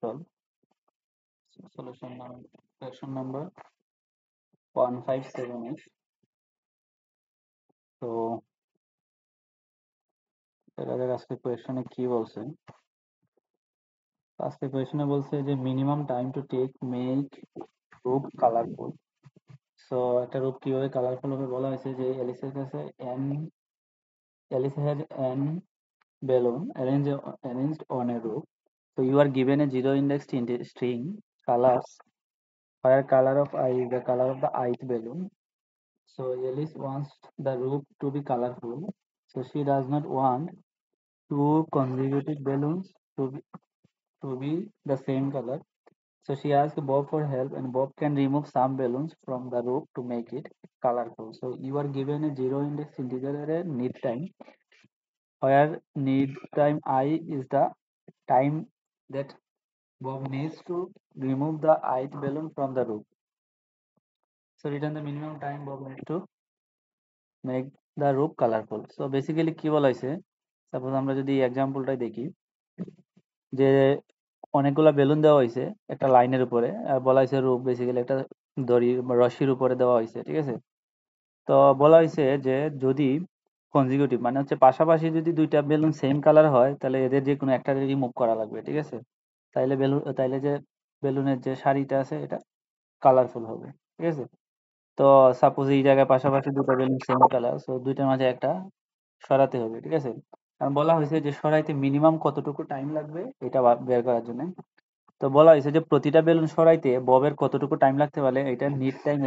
Solve. Solution number, question number 157 is, তো এর আজকে কোয়েশ্চনে কি বলছে? আজকে কোয়েশ্চনে বলছে যে minimum time to take make rope colourful. So একটা রূপ কিভাবে কালারফুল হবে বলা হয়েছে যে এলিসের কাছে Alice has an balloon arranged on a rope. So you are given a zero index string colors where color of eye is the color of the ith balloon. So Alice wants the rope to be colorful. So she does not want two consecutive balloons to be the same color. So she asks Bob for help, and Bob can remove some balloons from the rope to make it colorful. So you are given a zero index integer array need time, where need time I is the time that Bob needs to remove the ith balloon from the rope. So return the minimum time Bob needs to make the rope colorful. So basically কি বলা হয়েছে, suppose আমরা যদি এক্সাম্পলটাই দেখি যে অনেকগুলা balloon দেওয়া হয়েছে একটা লাইনের উপরে, আর বলা হয়েছে রূপ বেসিক্যালি একটা দড়ি বা রশির উপরে দেওয়া হয়েছে, ঠিক আছে? তো বলা হয়েছে যে যদি কনজিকিউটিভ মানে হচ্ছে পাশাপাশি যদি দুইটা বেলুন সেম কালার হয় তাহলে এদের যে কোনো একটা রিমুভ করা লাগবে, ঠিক আছে? তাইলে যে বেলুনের যে শাড়িটা আছে এটা কালারফুল হবে, ঠিক আছে? তো সাপোজ এই জায়গায় পাশাপাশি দুটো বেলুন সেম কালার, সো দুইটার মাঝে একটা সরাতে হবে, ঠিক আছে? কারণ বলা হয়েছে যে সরাইতে মিনিমাম কতটুকু টাইম লাগবে এটা বের করার জন্য। তো বলা হয়েছে যে প্রতিটা বেলুন সরাইতে ববের কতটুকু টাইম লাগতে পারে এটা নিট টাইম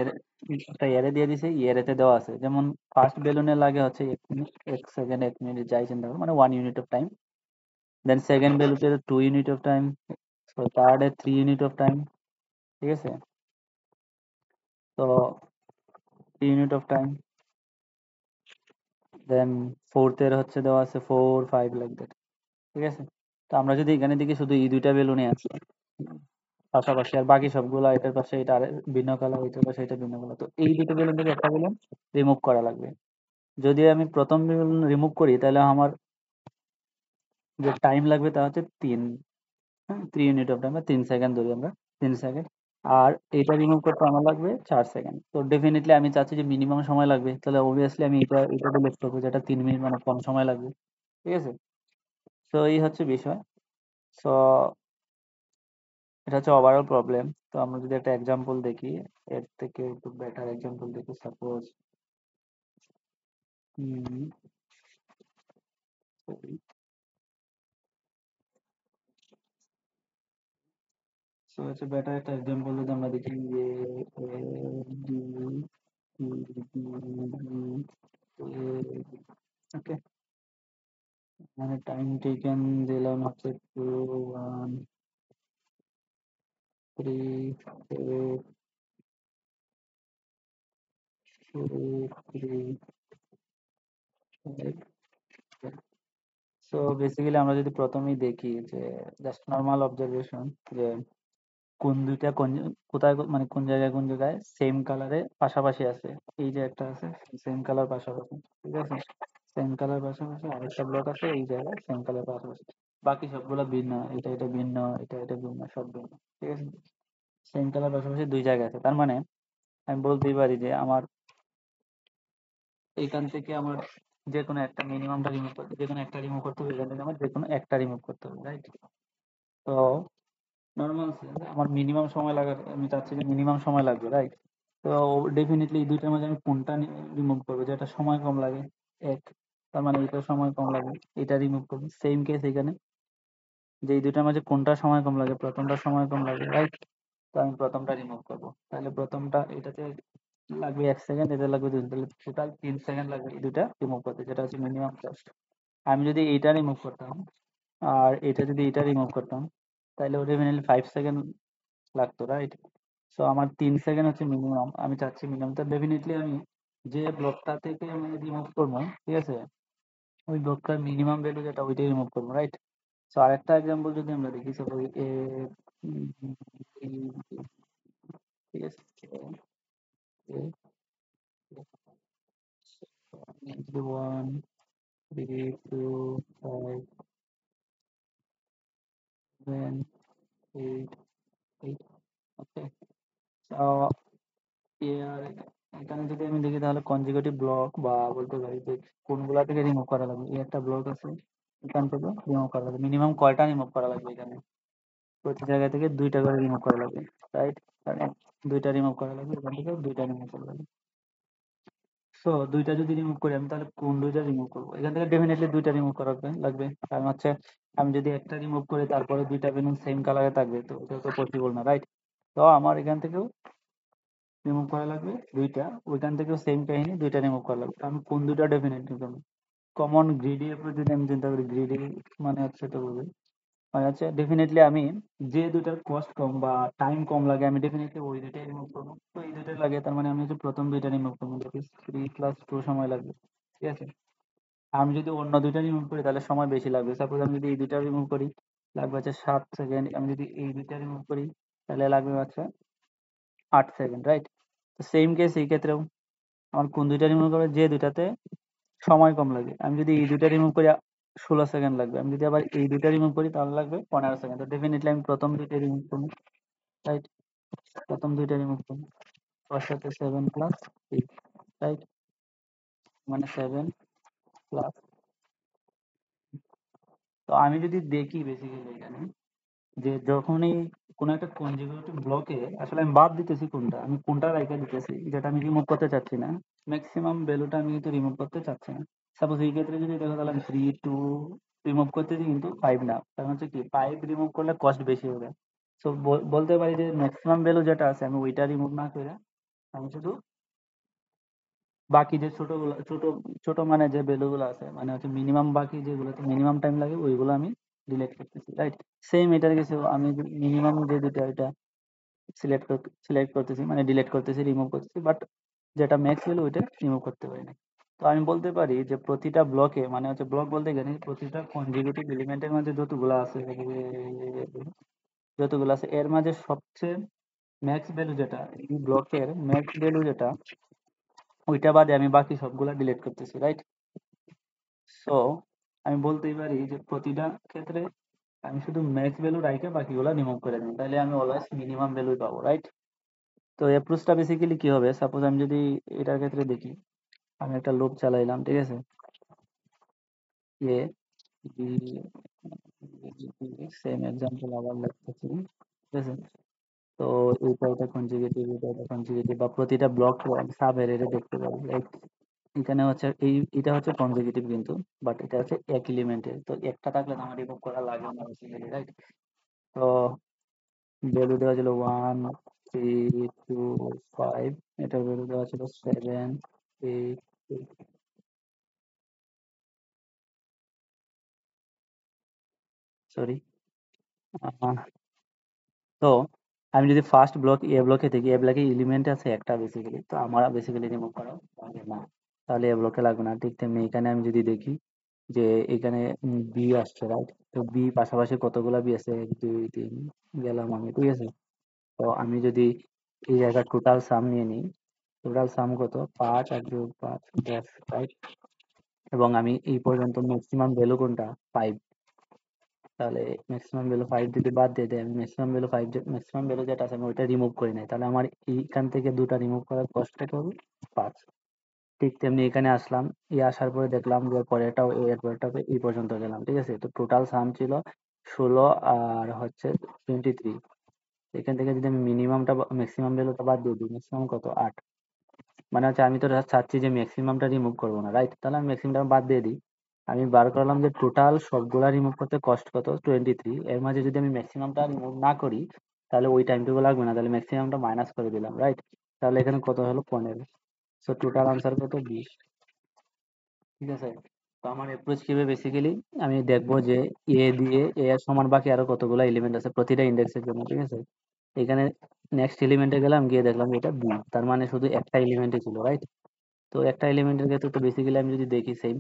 একটা এরে দিয়ে দিছে, এরেতে দেওয়া আছে। যেমন ফার্স্ট বেলুনে লাগে হচ্ছে 1 মিনিট, 1 সেকেন্ড, 1 মিনিট যাই চিন্তা করো, মানে 1 unit of time. Then second বেলুতে 2 ইউনিট অফ টাইম, তো থার্ড এ 3 ইউনিট অফ টাইম, ঠিক আছে? তো 3 unit of time, then fourth এর হচ্ছে দেওয়া আছে 4, 5 লাইক দ্যাট, ঠিক আছে? তো আমরা যদি এখানে দেখি শুধু এই দুইটা বেলুনে আছে পাশাপাশি, আর বাকি সবগুলা এটার পাশে এটা ভিন্ন কালার, এটার পাশে এটা ভিন্ন কালার, তো এই দুটো বেলুন থেকে একটা বেলুন রিমুভ করা লাগবে। যদি আমি প্রথম বেলুন রিমুভ করি তাহলে আমার যে টাইম লাগবে তা হচ্ছে 3 ইউনিট অফ টাইম বা 3 সেকেন্ড ধরি আমরা, 3 সেকেন্ড। আর এটা রিমুভ করতে আমার লাগবে 4 সেকেন্ড। তো ডেফিনেটলি আমি চাচ্ছি যে মিনিমাম সময় লাগবে, তাহলে অবভিয়াসলি আমি এটা ডিলিট করবো যেটা 3 মিনিট মানে কম সময় লাগবে, ঠিক আছে? তো এই হচ্ছে বিষয়। সো এটা হচ্ছে ওভারঅল প্রবলেম। তো আমরা যদি একটা এক্সাম্পল দেখি, এর থেকে একটু বেটার এক্সাম্পল দেখি, সাপোজ সো হচ্ছে বেটার একটা এক্সাম্পল যদি আমরা দেখি যে ওকে, মানে টাইম টেকেন দিলাম হচ্ছে 2, 1, 3, 4, 3, 5। সো বেসিক্যালি আমরা যদি প্রথমেই দেখি যে জাস্ট নর্মাল অবজারভেশন যে কোন দুইটা কোথায় মানে কোন জায়গায় কোন জায়গায় সেম কালারে পাশাপাশি আছে। এই যে একটা আছে সেম কালার পাশাপাশি, ঠিক আছে? সেম কালার পাশাপাশি আরেকটা ব্লক আছে এই জায়গায় সেম কালার পাশাপাশি, বাকি সবগুলো ভিন্ন, এটা ভিন্ন, এটা ভিন্ন, সব ভিন্ন, ঠিক আছে? সেম কালার পাশাপাশি দুই জায়গায় আছে, তার মানে আমি বলতেই পারি যে আমার এইখান থেকে আমার যে কোনো একটা মিনিমামটা রিমুভ করতে, যে কোনো একটা রিমুভ করতে হবে, এখান থেকে আমার যে কোনো একটা রিমুভ করতে হবে, রাইট? তো নর্মাল আমার মিনিমাম সময় লাগার আমি চাচ্ছি যে মিনিমাম সময় লাগবে, রাইট? তো ডেফিনেটলি এই দুইটার মাঝে আমি কোনটা রিমুভ করবো যেটা সময় কম লাগে, এক, তার মানে এটা সময় কম লাগে, এটা রিমুভ করবো। সেম কেস এখানে, যে এই দুইটার মাঝে কোনটা সময় কম লাগে, প্রথমটা সময় কম লাগে, রাইট? তো আমি প্রথমটা রিমুভ করবো, তাহলে প্রথমটা এটাতে লাগবে 1 সেকেন্ড, এটা লাগবে 2 সেকেন্ড, তাহলে টোটাল 3 সেকেন্ড লাগবে এই দুইটা রিমুভ করতে, যেটা হচ্ছে মিনিমাম কস্ট। আমি যদি এইটা রিমুভ করতাম আর এটা যদি এটা রিমুভ করতাম তাহলে ওটা ডেফিনেটলি 5 সেকেন্ড লাগতো, রাইট? সো আমার 3 সেকেন্ড হচ্ছে মিনিমাম, আমি চাচ্ছি মিনিমাম। তো ডেফিনেটলি আমি যে ব্লকটা থেকে আমি রিমুভ করবো, ঠিক আছে, ওই ব্লকটার মিনিমাম ভ্যালু যেটা ওইটাই রিমুভ করবো, রাইট? সো আরেকটা এক্সাম্পল যদি আমরা দেখি, সাপোজ এ, ঠিক আছে, ওয়ান, 3 2 5 7 8 8 ওকে। আর এখানে যদি আমি দেখি তাহলে কনজিকিউটিভ ব্লক বা বলতে পারি যে কোনগুলা থেকে রিমুভ করা লাগবে, এই একটা ব্লক আছে, এখান থেকে রিমুভ করা লাগবে। মিনিমাম কয়টা রিমুভ করা লাগবে? এখানে প্রতি জায়গা থেকে 2টা করে রিমুভ করা লাগবে, রাইট? কারণ 2টা রিমুভ করা লাগবে, এখান থেকে 2টা রিমুভ করা লাগবে। সো 2টা যদি রিমুভ করি আমি, তাহলে কোন 2টা রিমুভ করবো? এখান থেকে ডেফিনেটলি 2টা রিমুভ করা লাগবে। কারণ হচ্ছে আমি যদি একটা রিমুভ করি তারপরে 2টা বেলুন সেম কালারে থাকবে, তো এটা তো পসিবল না, রাইট? তো আমার এখান থেকেও রিমুভ করা লাগবে 2টা, ওইখান থেকেও সেম কাহিনী, 2টা রিমুভ করা লাগবে। আমি কোন 2টা ডেফিনেটলি করবো? কমন গ্রিডি অ্যাপ্রোচ যদি আমি চিন্তা করি, গ্রিডি মানে হচ্ছে তো বুঝি, মানে হচ্ছে ডেফিনেটলি আমি যে 2টার কস্ট কম বা টাইম কম লাগে আমি ডেফিনেটলি ওই 2টাই রিমুভ করবো। তো এই 2টা লাগে, তার মানে আমি হচ্ছে প্রথম 2টা রিমুভ করবো, দ্যাট ইজ 3 + 2 সময় লাগবে, ঠিক আছে? আমি যদি অন্য 2টা রিমুভ করি তাহলে সময় বেশি লাগবে। সাপোজ আমি যদি এই 2টা রিমুভ করি লাগবে হচ্ছে 7 সেকেন্ড, আমি যদি এই 2টা রিমুভ করি তাহলে লাগবে হচ্ছে 8 সেকেন্ড, রাইট? তো সেম কেস এই ক্ষেত্রেও আমার কোন 2টা রিমুভ করবে? যে 2টাতে সময় কম লাগে। আমি যদি এই 2টা রিমুভ করি 16 সেকেন্ড লাগবে। আমি যদি আবার এই 2টা রিমুভ করি তাহলে লাগবে 15 সেকেন্ড। তো ডেফিনেটলি আমি প্রথম 2টা রিমুভ করবো, রাইট? প্রথম 2টা রিমুভ করবো। ফার্স্ট হচ্ছে 7 + 8, রাইট? মানে 7 + তো আমি যদি দেখি বেসিক্যালি এখানে যে যখনই কোনো একটা কনজিকিউটিভ ব্লকে আসলে আমি বাদ দিতেছি কোনটা, আমি কোনটা রাইখা দিতেছি যেটা আমি রিমুভ করতে চাচ্ছি না, ম্যাক্সিমাম ভ্যালুটা আমি কিন্তু রিমুভ করতে চাচ্ছি না। সাপোজ এই ক্ষেত্রে যদি দেখো তাহলে আমি 3 2 রিমুভ করতেছি কিন্তু 5 না, কারণ হচ্ছে কি 5 রিমুভ করলে কস্ট বেশি হবে। সো বলতে পারি যে ম্যাক্সিমাম ভ্যালু যেটা আছে আমি ওইটা রিমুভ না করে আমি শুধু বাকি যে ছোটগুলো ছোট ছোট মানে যে ভ্যালু গুলো আছে, মানে হচ্ছে মিনিমাম, বাকি যেগুলোতে মিনিমাম টাইম লাগে ওইগুলো আমি ডিলিট করতেছি, রাইট? সেম এটার কিছু আমি মিনিমাম যে দুটো এটা সিলেক্ট করতেছি, মানে ডিলিট করতেছি, রিমুভ করতেছি, বাট যেটা ম্যাক্স ভ্যালু ওইটা রিমুভ করতে পারি না। তো আমি বলতে পারি যে প্রতিটা ব্লকে, মানে হচ্ছে ব্লক বলতে গেলে প্রতিটা কনজিকিউটিভ এলিমেন্টের মাঝে যতগুলো আছে এর মাঝে সবচেয়ে ম্যাক্স ভ্যালু যেটা, এই ব্লকের ম্যাক্স ভ্যালু যেটা, ওইটা বাদে আমি বাকি সবগুলা ডিলিট করতেছি, রাইট? সো আমি বলতেই পারি যে প্রতিটা ক্ষেত্রে আমি শুধু ম্যাক্স ভ্যালু রাইখে বাকিগুলা রিমুভ করে দিই, তাহলে আমি অলওয়েজ মিনিমাম ভ্যালুই পাবো, রাইট? তো অ্যাপ্রোচটা বেসিক্যালি কি হবে? সাপোজ আমি যদি এটার ক্ষেত্রে দেখি, আমি একটা লুপ চালাইলাম, ঠিক আছে? এ বি, সেম এক্সাম্পল আবার লিখতেছি, ঠিক আছে? তো এটা কনজিকিউটিভ, এটা কনজিকিউটিভ, বা প্রতিটা ব্লক সাব এরিয়া দেখতে পাবো, লাইক এখানে হচ্ছে এটা হচ্ছে কনজিকিউটিভ কিন্তু, বাট এটা হচ্ছে এক এলিমেন্টের, তো একটা থাকলে তো আমার রিমুভ করা লাগে না বেসিক্যালি, রাইট? তো ভ্যালু দেওয়া ছিল 1 3 2 5, এটার ভ্যালু দেওয়া ছিল 7 8 সরি। তো আমি যদি ফার্স্ট ব্লক এ ব্লকে দেখি, এ ব্লকে এলিমেন্ট আছে একটা বেসিক্যালি, তো আমার বেসিক্যালি রিমুভ করা লাগে না, তাহলে এ ব্লকে লাগবে না। ঠিক তেমনি এখানে আমি যদি দেখি যে এখানে বি আসছে, রাইট? তো বি পাশাপাশি কতগুলা বি আছে, 1 2 3, গেলাম আমি, ঠিক আছে? তো আমি যদি এই জায়গার টোটাল সাম নিয়ে নিই, টোটাল সাম কত? 5 আর 2 5 10, রাইট? এবং আমি এই পর্যন্ত ম্যাক্সিমাম ভ্যালু কোনটা? 5। তাহলে ম্যাক্সিমাম ভ্যালু 5 যদি বাদ দিয়ে দেয়, আমি ম্যাক্সিমাম ভ্যালু 5, ম্যাক্সিমাম ভ্যালু যেটা আছে আমি ওইটা রিমুভ করি নাই, তাহলে আমার এইখান থেকে 2টা রিমুভ করার কষ্ট কত হবে? 5। ঠিক তেমনি এখানে আসলাম, আসার পরে দেখলাম যে পরেরটাও এর পরেরটাও এই পর্যন্ত গেলাম, ঠিক আছে? তো টোটাল সাম ছিল 16 আর হচ্ছে 23। এখান থেকে যদি আমি মিনিমামটা ম্যাক্সিমাম ভ্যালুটা বাদ দিয়ে দিই, ম্যাক্সিমাম কত? 8। মানে হচ্ছে আমি তো চাচ্ছি যে ম্যাক্সিমামটা রিমুভ করবো না, রাইট? তাহলে আমি ম্যাক্সিমামটা বাদ দিয়ে দিই। আমি বার করলাম যে টোটাল সবগুলা রিমুভ করতে কষ্ট কত? 23। এর মাঝে যদি আমি ম্যাক্সিমামটা রিমুভ না করি তাহলে ওই টাইমটুকু লাগবে না, তাহলে ম্যাক্সিমামটা মাইনাস করে দিলাম, রাইট? তাহলে এখানে কত হলো? 15। সো টোটাল আনসার কত? 20, ঠিক আছে? তো আমার অ্যাপ্রোচ কি হবে? বেসিক্যালি আমি দেখবো যে এ এর সমান বাকি আরো কতগুলো এলিমেন্ট আছে প্রতিটা ইন্ডেক্সের জন্য, ঠিক আছে? এখানে নেক্সট এলিমেন্টে গেলাম, গিয়ে দেখলাম যে এটা বি, তার মানে শুধু একটা এলিমেন্টই ছিল, রাইট? তো একটা এলিমেন্টের ক্ষেত্রে তো বেসিক্যালি আমি যদি দেখি সেম,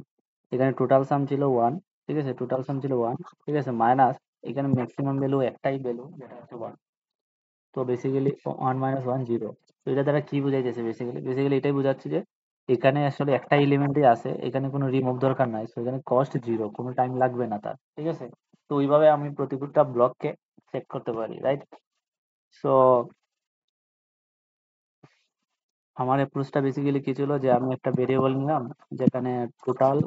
এখানে টোটাল সাম ছিল 1, ঠিক আছে? টোটাল সাম ছিল 1, ঠিক আছে? মাইনাস এখানে ম্যাক্সিমাম ভ্যালু একটাই ভ্যালু যেটা হচ্ছে 1। তো বেসিক্যালি 1 - 1 0। তো এটা দ্বারা কি বোঝাইতেছে? বেসিক্যালি এটাই বোঝাচ্ছে যে এখানে আসলে একটা এলিমেন্টই আছে, এখানে কোনো রিমুভ দরকার নাই, তো এখানে কস্ট জিরো, কোনো টাইম লাগবে না তার, ঠিক আছে। তো ওইভাবে আমি প্রতিটা ব্লককে চেক করতে পারি, রাইট। সো আমার অ্যাপ্রোচটা বেসিক্যালি কি ছিল, যে আমি একটা ভেরিয়েবল নিলাম যেখানে টোটাল,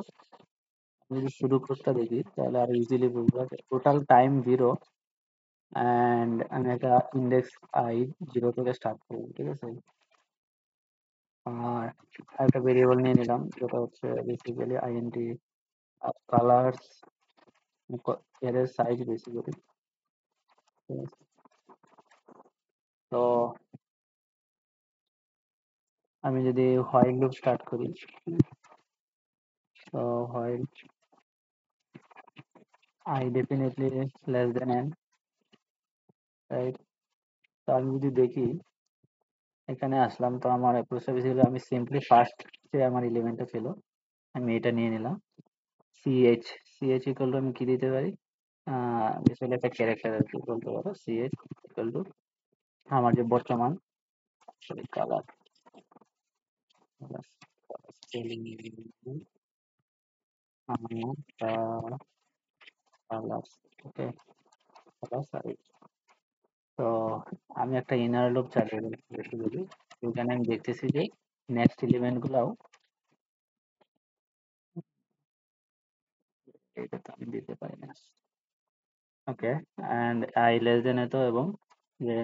যদি শুরু কোডটা দেখি তাহলে আর ইজিলি বুঝবো, টোটাল টাইম জিরো, অ্যান্ড আমি একটা ইন্ডেক্স আই জিরো থেকে স্টার্ট করবো, ঠিক আছে। আর একটা ভেরিয়েবল নিয়ে নিলাম যেটা হচ্ছে বেসিক্যালি আইএনটি কালার্স, এর সাইজ বেসিক্যালি। তো আমি যদি হোয়াইল লুপ স্টার্ট করি, তো while I definitely less than n, right. তো আমি যদি দেখি, এখানে আসলাম, তো আমার অ্যাপ্রোচটা বেসিক্যালি আমি সিম্পলি ফার্স্ট যে আমার এলিমেন্টটা ছিল আমি এটা নিয়ে নিলাম, সিএইচ। সিএইচ ইকুয়াল টু আমি কি দিতে পারি, বেসিক্যালি একটা ক্যারেক্টার আর কি বলতে পারো, সিএইচ ইকুয়াল টু আমার যে বর্তমান, সরি কালার, আমার কালার, ওকে, কালার। তো আমি একটা ইনার লুপ চালিয়ে বেসিক্যালি, ওখানে আমি দেখতেছি যে নেক্সট এলিমেন্ট গুলাও, এটা তো আমি দিতে পারি না, ওকে, অ্যান্ড আই লেস দেন এত, এবং যে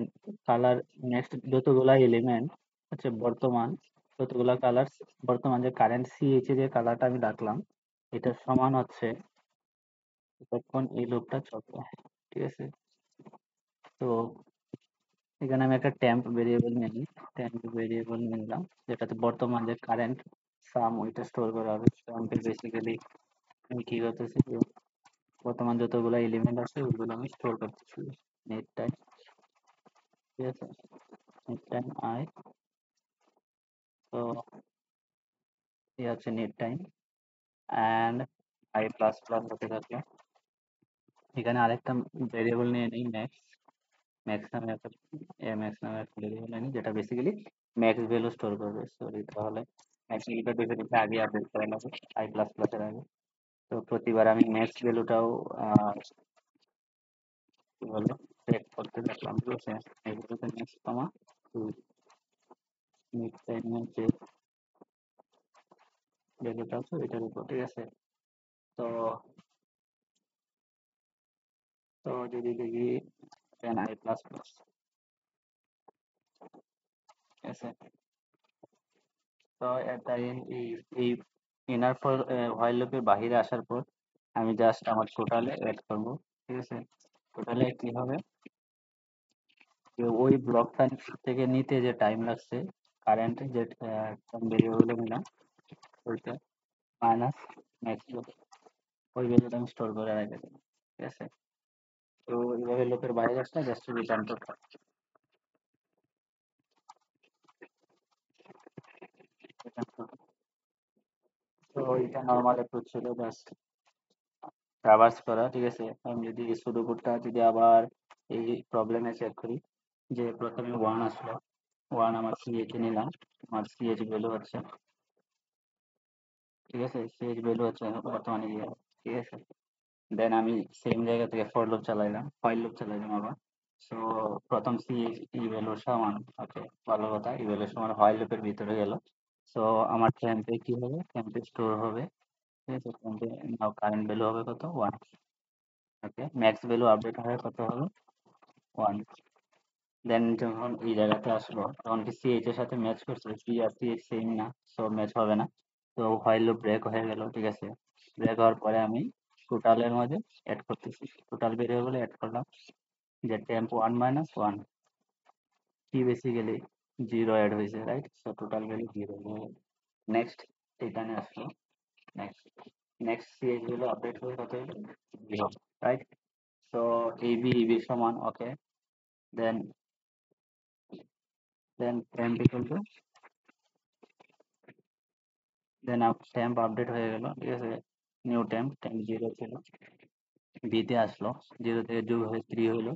কালার নেক্সট যতগুলা এলিমেন্ট হচ্ছে বর্তমান, যতগুলা কালার বর্তমান যে কারেন্ট সিএইচ যে কালারটা আমি ডাকলাম, এটা সমান হচ্ছে তখন এই লুপটা চলবে, ঠিক আছে। তো এখানে আমি একটা টেম্প ভেরিয়েবল নিয়ে নিই, টেম্প ভেরিয়েবল নিলাম যেটাতে বর্তমান যে কারেন্ট সাম ওইটা স্টোর করা হবে। টেম্পে বেসিক্যালি আমি কি করতেছি, যে বর্তমান যতগুলো এলিমেন্ট আছে ওইগুলো আমি স্টোর করতেছি, নেট টাইম, ঠিক আছে, নেট টাইম আই। তো এই হচ্ছে net time, and I plus plus হতে থাকলো। এখানে আরেকটা ভেরিয়েবল নিয়ে নিই, ম্যাক্স। ম্যাক্স নামে একটা ম্যাক্স নামে একটা ভেরিয়েবল নিয়ে নিই, যেটা বেসিক্যালি ম্যাক্স ভ্যালু স্টোর করবে, সরি তাহলে ম্যাক্স ভ্যালুটা ডেফিনেটলি আগে আপডেট করে নেবো, আই প্লাস প্লাসের আগে। তো প্রতিবার আমি ম্যাক্স ভ্যালুটাও কি বলে চেক করতে থাকলাম, ঠিক আছে। এগুলোতে ম্যাক্স কমা টু, নেট টাইমের যে ভ্যালুটা আছে ওইটার উপর, ঠিক আছে। তো তো যদি দেখি টেন আই প্লাস প্লাস, ঠিক আছে। তো তাই এই এই ইনার ফর হোয়াইল লুপের বাহিরে আসার পর আমি জাস্ট আমার টোটালে অ্যাড করব, ঠিক আছে। টোটালে কি হবে, যে ওই ব্লকটা থেকে নিতে যে টাইম লাগছে, কারেন্ট যে ভেরিয়েবলে নিলাম ওইটা মাইনাস ম্যাক্স, ওই ভ্যালুটা আমি স্টোর করে রেখে দেবো, ঠিক আছে। তো এইভাবে লুপের বাইরে আসলে জাস্ট রিটার্ন করতে, তো এটা নর্মাল অ্যাপ্রোচ ছিল, জাস্ট ট্রাভার্স করা, ঠিক আছে। আমি যদি সুডো কোডটা যদি আবার এই প্রবলেমে চেক করি, যে প্রথমে ওয়ান আসলো, ওয়ান আমার সিএইচ নিলাম, আমার সিএইচ ভ্যালু হচ্ছে, ঠিক আছে, সিএইচ ভ্যালু হচ্ছে বর্তমানে ইয়ে, ঠিক আছে। দেন আমি সেম জায়গা থেকে ফর লুপ চালাইলাম, হোয়াইল লুপ চালাইলাম আবার। সো প্রথম সিএইচ ই ভ্যালু সমান, ওকে, ভালো কথা, ই ভ্যালু সমান হোয়াইল লুপের ভিতরে গেল। সো আমার টেম্পে কি হবে, টেম্পে স্টোর হবে, ঠিক আছে। টেম্পে নাও কারেন্ট ভ্যালু হবে কত, ওয়ান, ওকে। ম্যাক্স ভ্যালু আপডেট হবে কত হলো, ওয়ান। দেন যখন এই জায়গাতে আসলো তখন কি সিএইচ এর সাথে ম্যাচ করছে, সি আর সিএইচ সেম না, সো ম্যাচ হবে না। তো হোয়াইল লুপ ব্রেক হয়ে গেল, ঠিক আছে। ব্রেক হওয়ার পরে আমি টোটালের মধ্যে অ্যাড করতেছি, টোটাল ভেরিয়েবলে অ্যাড করলাম যে টেম্প ওয়ান মাইনাস ওয়ান, কি বেসিক্যালি জিরো অ্যাড হয়েছে, right. So total value zero. Next এখানে আসলো, next next CH value update হয়ে কত হলো, zero, right. So AB AB সমান, okay. Then temp equal to, then temp update হয়ে গেল, ঠিক আছে। নিউ টেম্প, টেম্প জিরো ছিল, বিতে আসলো, জিরো থেকে যোগ হয়ে থ্রি হলো,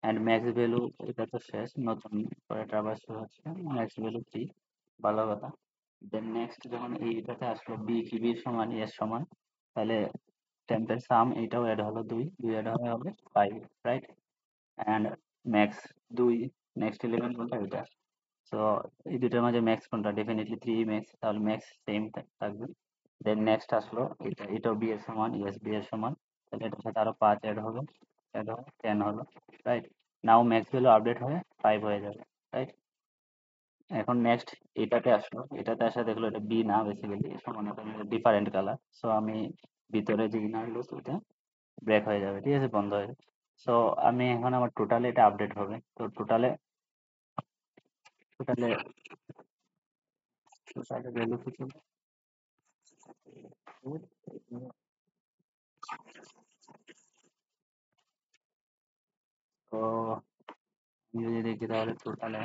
অ্যান্ড ম্যাক্স ভ্যালু, এটা তো শেষ, নতুন করে ট্রাভার্স হচ্ছে, ম্যাক্স ভ্যালু থ্রি, ভালো কথা। দেন নেক্সট যখন এইটাতে আসলো বি কি বি সমান এর সমান, তাহলে টেম্পের সাম এইটাও অ্যাড হলো 2, 2 অ্যাড হয়ে হবে 5, right? And max 2, next element কোনটা এটা। সো এই দুটোর মাঝে ম্যাক্স কোনটা, ডেফিনেটলি 3 ম্যাক্স, তাহলে ম্যাক্স সেম থাকবে। দেন নেক্সট আসলো এটা, এটাও বি এর সমান, ইয়েস বি এর সমান, তাহলে এটার সাথে আরো 5 অ্যাড হবে 10 হলো, রাইট? নাও ম্যাক্স ভ্যালু আপডেট হয়ে 5 হয়ে যাবে, রাইট? এখন নেক্সট এটাতে আসলো, এটাতে আসা দেখলো এটা বি না, বেসিক্যালি সমান ডিফারেন্ট কালার। সো আমি ভিতরে যে ইনার লুপ এটা ব্রেক হয়ে যাবে, ঠিক আছে, বন্ধ হয়ে যাবে। সো আমি এখন আমার টোটালে এটা আপডেট হবে, তো টোটালে টোটালে টোটালে ভ্যালু কিছু। তো আমি যদি দেখি তাহলে টোটালে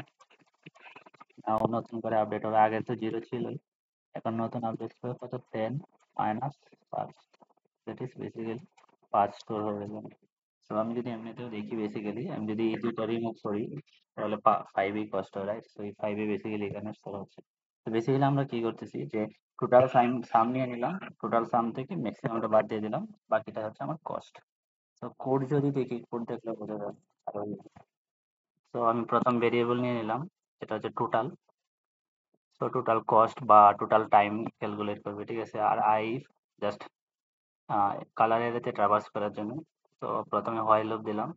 নতুন করে আপডেট হবে, আগে তো 0 ছিলই, এখন নতুন আপডেট হবে কত, 10 minus 5, that is basically 5 store হবে এখানে। সো আমি যদি এমনিতেও দেখি, বেসিক্যালি আমি যদি এই দুটো রিমুভ করি তাহলে 5ই কষ্ট, রাইট? সো এই 5 বেসিক্যালি এখানে স্টোর হচ্ছে। তো বেসিক্যালি আমরা কি করতেছি যে টোটাল সাম নিয়ে নিলাম, টোটাল সাম থেকে ম্যাক্সিমামটা বাদ দিয়ে দিলাম, বাকিটা হচ্ছে আমার কস্ট। তো কোড যদি দেখি, কোড দেখলে বোঝা যাবে আরো। তো আমি প্রথম ভেরিয়েবল নিয়ে নিলাম, যেটা হচ্ছে টোটাল। সো টোটাল কস্ট বা টোটাল টাইম ক্যালকুলেট করবে, ঠিক আছে? আর আই জাস্ট কালার এরিয়াতে ট্রাভার্স করার জন্য। তো প্রথমে হোয়াইল লুপ দিলাম।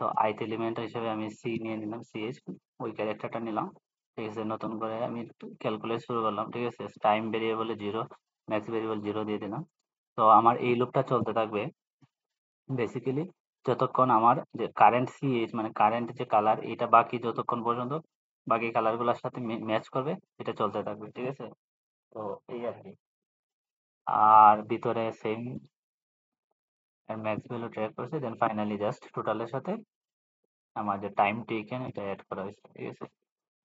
সো আইথ এলিমেন্ট হিসেবে আমি সি নিয়ে নিলাম, সিএইচ, ওই ক্যারেক্টারটা নিলাম, ঠিক আছে? নতুন করে আমি ক্যালকুলেট শুরু করলাম, ঠিক আছে? টাইম ভেরিয়েবলে 0, ম্যাক্স ভেরিয়েবল 0 দিয়ে দিলাম। তো আমার এই লুপটা চলতে থাকবে বেসিক্যালি যতক্ষণ আমার যে কারেন্ট সিএইচ, মানে কারেন্ট যে কালার, এটা বাকি যতক্ষণ পর্যন্ত বাকি কালারগুলোর সাথে ম্যাচ করবে, এটা চলতে থাকবে, ঠিক আছে? তো এই আর কি। আর ভিতরে সেম ম্যাক্স ভ্যালু ট্র্যাক করছে, দেন ফাইনালি জাস্ট টোটালের সাথে আমার যে টাইম টেকেন এটা অ্যাড করা হয়েছে, ঠিক আছে?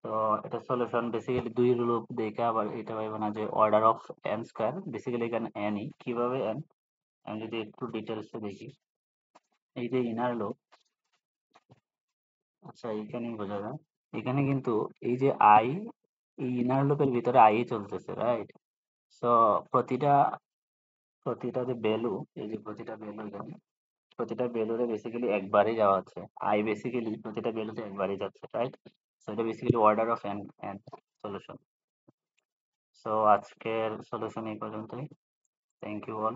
তো এটা সলিউশন বেসিক্যালি দুই লুপ দেখে আবার এটা পাইব না যে order of N square, basically এখানে এনই কিভাবে এন, আমি যদি একটু ডিটেলসে দেখি, এই যে ইনার লুপ, আচ্ছা এইখানেই বোঝা যায়, এখানে কিন্তু এই যে আই, এই ইনার লুপের ভিতরে আই চলতেছে, রাইট? সো প্রতিটা প্রতিটা যে ভ্যালু, এই যে প্রতিটা ভ্যালু এখানে, প্রতিটা বেলুরে বেসিক্যালি একবারই যাওয়া হচ্ছে, আই বেসিক্যালি প্রতিটা বেলুতে একবারই যাচ্ছে, রাইট? সো এটা basically order of N N solution. So আজকের সলিউশন এই পর্যন্তই। Thank you all.